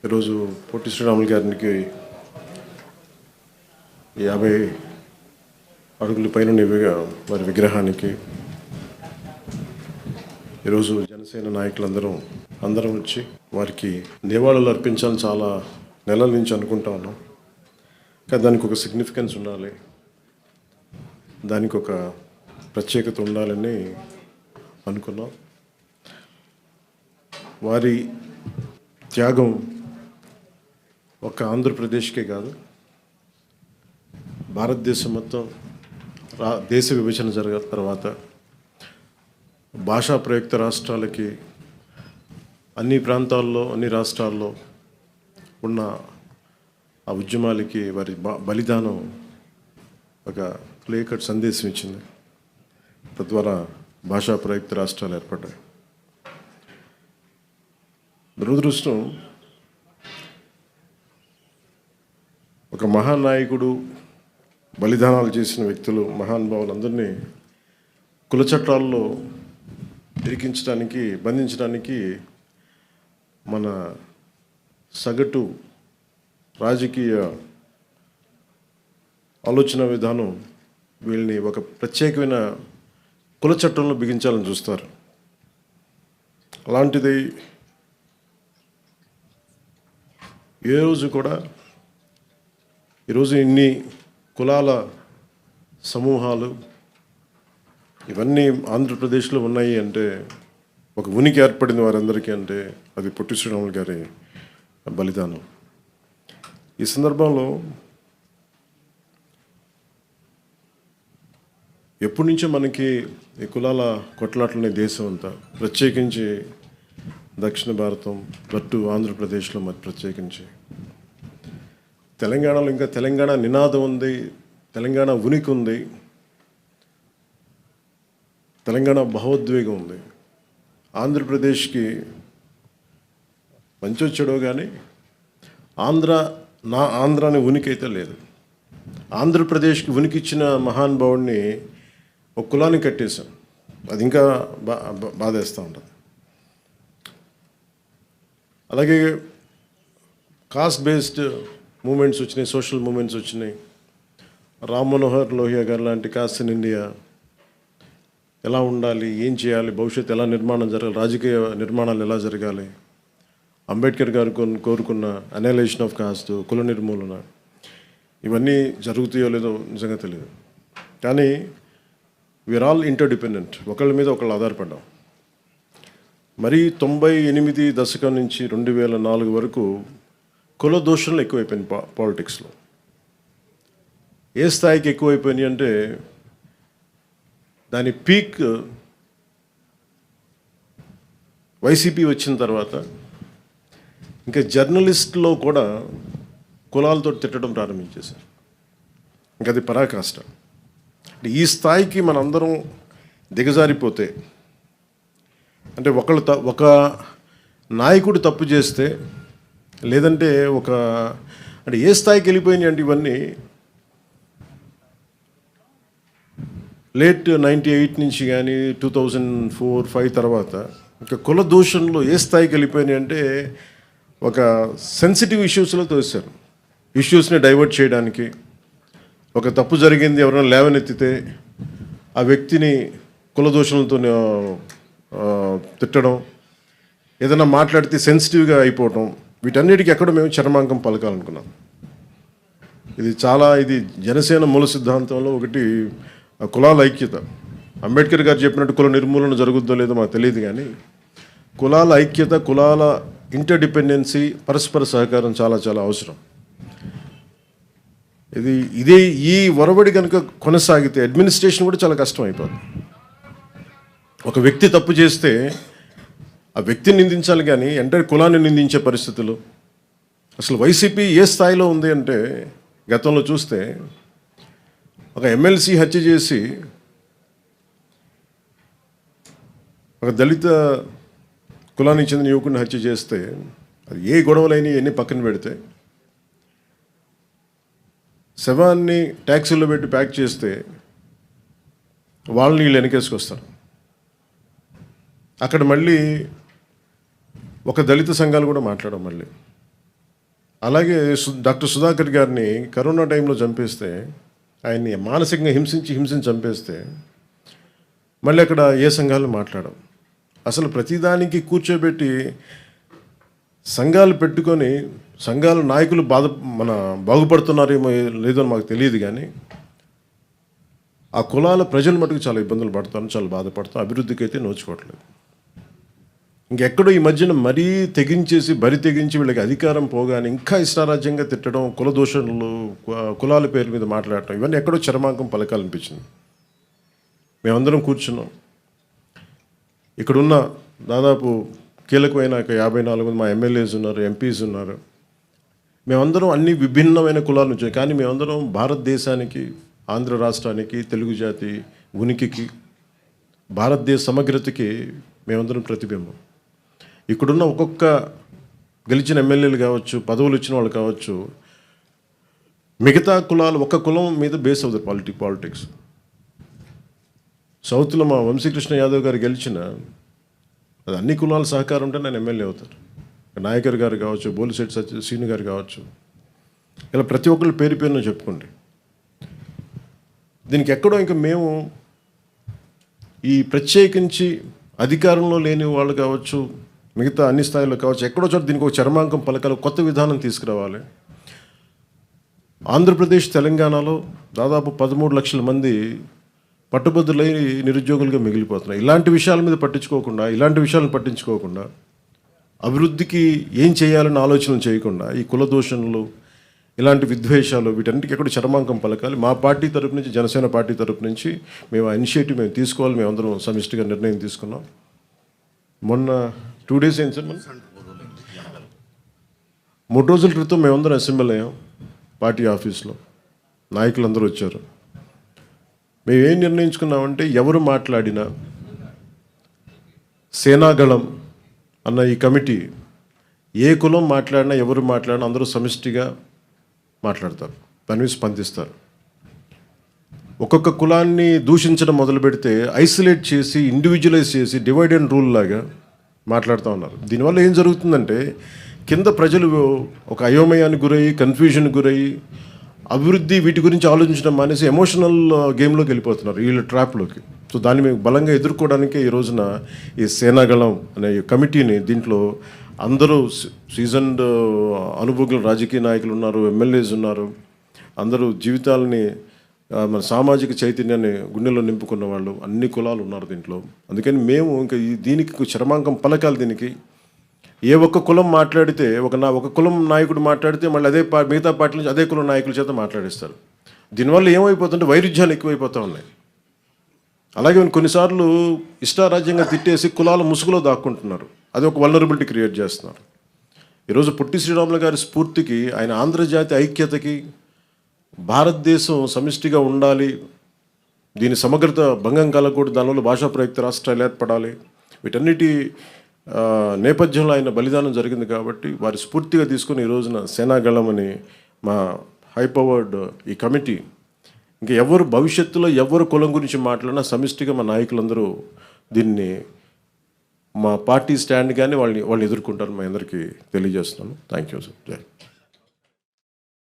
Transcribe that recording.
ఈరోజు పొట్టి శ్రీరాములు గారికి 50 అడుగుల పైన వారి విగ్రహానికి ఈరోజు జనసేన అందరం వచ్చి వారికి నివాళులు అర్పించాలని చాలా నెలల నుంచి అనుకుంటా ఉన్నాం. కానీ దానికి ఒక సిగ్నిఫికెన్స్ ఉండాలి, దానికి ఒక ప్రత్యేకత ఉండాలని అనుకున్నాం. వారి త్యాగం ఒక ఆంధ్రప్రదేశ్కే కాదు, భారతదేశం మొత్తం దేశ విభజన జరిగిన తర్వాత భాషా ప్రయుక్త రాష్ట్రాలకి అన్ని ప్రాంతాల్లో అన్ని రాష్ట్రాల్లో ఉన్న ఆ ఉద్యమాలకి వారి బలిదానం ఒక క్లియర్ కట్ సందేశం ఇచ్చింది. తద్వారా భాషా ప్రయుక్త రాష్ట్రాలు ఏర్పడ్డాయి. దురదృష్టం, ఒక మహానాయకుడు బలిదానాలు చేసిన వ్యక్తులు మహానుభావులందరినీ కుల చట్టాల్లో ఇరికించడానికి బంధించడానికి మన సగటు రాజకీయ ఆలోచన విధానం వీళ్ళని ఒక ప్రత్యేకమైన కుల చట్టంలో బిగించాలని చూస్తారు. అలాంటిది ఏ రోజు కూడా ఈరోజు ఇన్ని కులాల సమూహాలు ఇవన్నీ ఆంధ్రప్రదేశ్లో ఉన్నాయి అంటే, ఒక ఉనికి ఏర్పడింది వారందరికీ అంటే అది పొట్టి శ్రీరాములు గారి బలిదానం. ఈ సందర్భంలో ఎప్పటి నుంచో మనకి ఈ కులాల కొట్లాటలనే దేశం అంతా, ప్రత్యేకించి దక్షిణ భారతం అటు ఆంధ్రప్రదేశ్లో మరి ప్రత్యేకించి తెలంగాణలో ఇంకా తెలంగాణ నినాదం ఉంది, తెలంగాణ ఉనికి ఉంది, తెలంగాణ భావోద్వేగం ఉంది. ఆంధ్రప్రదేశ్కి మంచి వచ్చాడో కానీ ఆంధ్ర అనే ఉనికి అయితే లేదు. ఆంధ్రప్రదేశ్కి ఉనికి ఇచ్చిన మహానుభావుడిని ఒక కులాన్ని కట్టేశాం. అది ఇంకా బాధేస్తూ ఉంటుంది. అలాగే కాస్ట్ బేస్డ్ మూమెంట్స్ వచ్చినాయి, సోషల్ మూమెంట్స్ వచ్చినాయి. రామ్ మనోహర్ లోహియా గారు లాంటి కాస్ట్ ఇన్ ఇండియా ఎలా ఉండాలి, ఏం చేయాలి, భవిష్యత్తు ఎలా నిర్మాణం జరగాలి, రాజకీయ నిర్మాణాలు ఎలా జరగాలి, అంబేద్కర్ గారు కోరుకున్న అనలైజేషన్ ఆఫ్ కాస్ట్, కుల నిర్మూలన, ఇవన్నీ జరుగుతాయో లేదో నిజంగా తెలియదు. కానీ వీఆర్ ఆల్ ఇంటర్డిపెండెంట్, ఒకళ్ళ మీద ఒకళ్ళు ఆధారపడ్డాం. మరి 98 దశకం నుంచి 2004 వరకు కుల దోషణలు ఎక్కువైపోయింది పాలిటిక్స్లో. ఏ స్థాయికి ఎక్కువైపోయినాయి అంటే, దాని పీక్ వైసీపీ వచ్చిన తర్వాత ఇంకా జర్నలిస్ట్లో కూడా కులాలతో తిట్టడం ప్రారంభించేశారు. ఇంకా అది పరాకాష్ట. అంటే ఈ స్థాయికి మనందరం దిగజారిపోతే, అంటే ఒక నాయకుడు తప్పు చేస్తే, లేదంటే అంటే ఏ స్థాయికి వెళ్ళిపోయినాయి అంటే ఇవన్నీ లేట్ 98 నుంచి కానీ 2004-05 తర్వాత ఇంకా కుల దూషణలు ఏ స్థాయికి వెళ్ళిపోయినాయి అంటే, ఒక సెన్సిటివ్ ఇష్యూస్లో తోసారు. ఇష్యూస్ని డైవర్ట్ చేయడానికి, ఒక తప్పు జరిగింది ఎవరైనా లేవనెత్తితే ఆ వ్యక్తిని కుల దూషణలతో తిట్టడం, ఏదైనా మాట్లాడితే సెన్సిటివ్గా అయిపోవటం, వీటన్నిటికీ ఎక్కడో మేము చరమాంకం పలకాలనుకున్నాం. ఇది జనసేన మూల సిద్ధాంతంలో ఒకటి కులాల ఐక్యత. అంబేద్కర్ గారు చెప్పినట్టు కుల నిర్మూలన జరుగుద్దో లేదో మాకు తెలియదు, కానీ కులాల ఐక్యత, కులాల ఇంటర్డిపెండెన్సీ, పరస్పర సహకారం చాలా చాలా అవసరం. ఈ ఒరవడి కనుక కొనసాగితే అడ్మినిస్ట్రేషన్ కూడా చాలా కష్టం అయిపోతుంది. ఒక వ్యక్తి తప్పు చేస్తే ఆ వ్యక్తిని నిందించాలి, కానీ ఎంటైర్ కులాన్ని నిందించే పరిస్థితులు. అసలు వైసీపీ ఏ స్థాయిలో ఉంది అంటే, గతంలో చూస్తే ఒక ఎమ్మెల్సీ హత్య చేసి ఒక దళిత కులానికి చెందిన యువకుడిని హత్య చేస్తే, అది ఏ గొడవలైనా ఎన్ని పక్కన పెడితే, శవాన్ని ట్యాక్సీలో పెట్టి ప్యాక్ చేస్తే వాళ్ళని వీళ్ళు వెనకేసుకొస్తారు. అక్కడ మళ్ళీ ఒక దళిత సంఘాలు కూడా మాట్లాడడం, మళ్ళీ అలాగే డాక్టర్ సుధాకర్ గారిని కరోనా టైంలో చంపేస్తే, ఆయన్ని మానసికంగా హింసించి చంపేస్తే మళ్ళీ అక్కడ ఏ సంఘాలు మాట్లాడవు. అసలు ప్రతిదానికి కూర్చోబెట్టి సంఘాలు పెట్టుకొని సంఘాల నాయకులు బాగుపడుతున్నారేమో లేదో మాకు తెలియదు, కానీ ఆ కులాల ప్రజలు మటుకు చాలా ఇబ్బందులు పడతాను, చాలా బాధపడతాను, అభివృద్ధికి అయితే నోచుకోవట్లేదు. ఇంకెక్కడో ఈ మధ్యన మరీ తెగించి వీళ్ళకి అధికారం పోగానే ఇంకా ఇష్టారాజ్యంగా తిట్టడం, కుల దోషణలు, కులాల పేర్ల మీద మాట్లాడటం, ఇవన్నీ ఎక్కడో చరమాంకం పలకాలనిపించింది. మేమందరం కూర్చున్నాం. ఇక్కడున్న దాదాపు కీలకమైన 54 మంది మా ఎమ్మెల్యేస్ ఉన్నారు, ఎంపీస్ ఉన్నారు. మేమందరం అన్ని విభిన్నమైన కులాల నుంచి, కానీ మేమందరం భారతదేశానికి, ఆంధ్ర రాష్ట్రానికి, తెలుగు జాతి ఉనికికి, భారతదేశ సమగ్రతకి మేమందరం ప్రతిబింబం. ఇక్కడున్న ఒక్కొక్క గెలిచిన ఎమ్మెల్యేలు కావచ్చు, పదవులు ఇచ్చిన వాళ్ళు కావచ్చు, మిగతా కులాలు ఒక కులం మీద బేస్ అవుతుంది పాలిటిక్స్. సౌత్లో మా వంశీకృష్ణ యాదవ్ గారు గెలిచిన, అది అన్ని కులాల సహకారం ఉంటే నేను ఎమ్మెల్యే అవుతారు. నాయకర్ గారు కావచ్చు, బోలిశెట్టి శ్రీను గారు కావచ్చు, ఇలా ప్రతి ఒక్కరు పేరున చెప్పుకోండి. దీనికి ఎక్కడో ఇంకా మేము ఈ ప్రత్యేకించి అధికారంలో లేని వాళ్ళు కావచ్చు, మిగతా అన్ని స్థాయిలో కావచ్చు, ఎక్కడో చోట దీనికి ఒక చర్మాంకం పలకాలి, కొత్త విధానం తీసుకురావాలి. ఆంధ్రప్రదేశ్, తెలంగాణలో దాదాపు 13 లక్షల మంది పట్టుబద్దులై నిరుద్యోగులుగా మిగిలిపోతున్నారు. ఇలాంటి విషయాల మీద పట్టించుకోకుండా అభివృద్ధికి ఏం చేయాలని ఆలోచన చేయకుండా ఈ కుల దూషణలు, ఇలాంటి విద్వేషాలు, వీటన్నిటికీ ఎక్కడ చరమాంకం పలకాలి. మా పార్టీ తరపు నుంచి, జనసేన పార్టీ తరపు నుంచి మేము ఆ ఇనిషియేటివ్ మేము తీసుకోవాలి. మేమందరం సమిష్టిగా నిర్ణయం తీసుకున్నాం. మొన్న 2 days అయింది సార్, మన 3 రోజుల క్రితం మేమందరం అసెంబ్లీ అయ్యాం. పార్టీ ఆఫీస్లో నాయకులందరూ వచ్చారు. మేమేం నిర్ణయించుకున్నామంటే, ఎవరు మాట్లాడినా సేనాగళం అన్న ఈ కమిటీ ఏ కులం మాట్లాడినా, ఎవరు మాట్లాడినా అందరూ సమిష్టిగా మాట్లాడతారు, దాని మీద స్పందిస్తారు. ఒక్కొక్క కులాన్ని దూషించడం మొదలు పెడితే ఐసోలేట్ చేసి, ఇండివిజువలైజ్ చేసి, డివైడ్ అండ్ రూల్ లాగా మాట్లాడుతూ ఉన్నారు. దీనివల్ల ఏం జరుగుతుందంటే, కింద ప్రజలు ఒక అయోమయానికి గురయ్యి, కన్ఫ్యూజన్కి గురయ్యి, అభివృద్ధి వీటి గురించి ఆలోచించడం మానేసి ఎమోషనల్ గేమ్లోకి వెళ్ళిపోతున్నారు, వీళ్ళ ట్రాప్లోకి. సో దాన్ని మేము బలంగా ఎదుర్కోవడానికి ఈ రోజున ఈ సేనాగళం అనే కమిటీని, దీంట్లో అందరూ సీజన్డ్ అనుభవజ్ఞులు, రాజకీయ నాయకులు ఉన్నారు, ఎమ్మెల్యేస్ ఉన్నారు, అందరూ జీవితాలని, మన సామాజిక చైతన్యాన్ని గుండెల్లో నింపుకున్న వాళ్ళు, అన్ని కులాలు ఉన్నారు దీంట్లో. అందుకని మేము ఇంకా దీనికి చరమాంకం పలకాలి. దీనికి ఏ ఒక్క కులం మాట్లాడితే, ఒక కులం నాయకుడు మాట్లాడితే మళ్ళీ అదే మిగతా పార్టీ నుంచి అదే కులం నాయకుల చేత మాట్లాడిస్తారు. దీనివల్ల ఏమైపోతుంటే వైరుధ్యాలు ఎక్కువైపోతూ ఉన్నాయి. అలాగే కొన్నిసార్లు ఇష్టారాజ్యంగా తిట్టేసి కులాల ముసుగులో దాక్కుంటున్నారు. అది ఒక వల్నరబిలిటీ క్రియేట్ చేస్తున్నారు. ఈరోజు పొట్టి శ్రీరాములు గారి స్ఫూర్తికి, ఆయన ఆంధ్రజాతి ఐక్యతకి, భారతదేశం సమిష్టిగా ఉండాలి, దీని సమగ్రత భంగం కలగకూడదు, దానివల్ల భాషా ప్రయుక్త రాష్ట్రాలు ఏర్పడాలి, వీటన్నిటి నేపథ్యంలో ఆయన బలిదానం జరిగింది. కాబట్టి వారి స్ఫూర్తిగా తీసుకుని ఈ రోజున సేనాగళం అని మా హై పవర్డ్ ఈ కమిటీ, ఇంకా ఎవరు భవిష్యత్తులో ఎవరు కులం గురించి మాట్లాడినా సమిష్టిగా మా నాయకులందరూ దీన్ని, మా పార్టీ స్టాండ్ కానీ వాళ్ళని ఎదుర్కొంటారు. మా అందరికీ తెలియజేస్తున్నాను. Thank you sir. జై.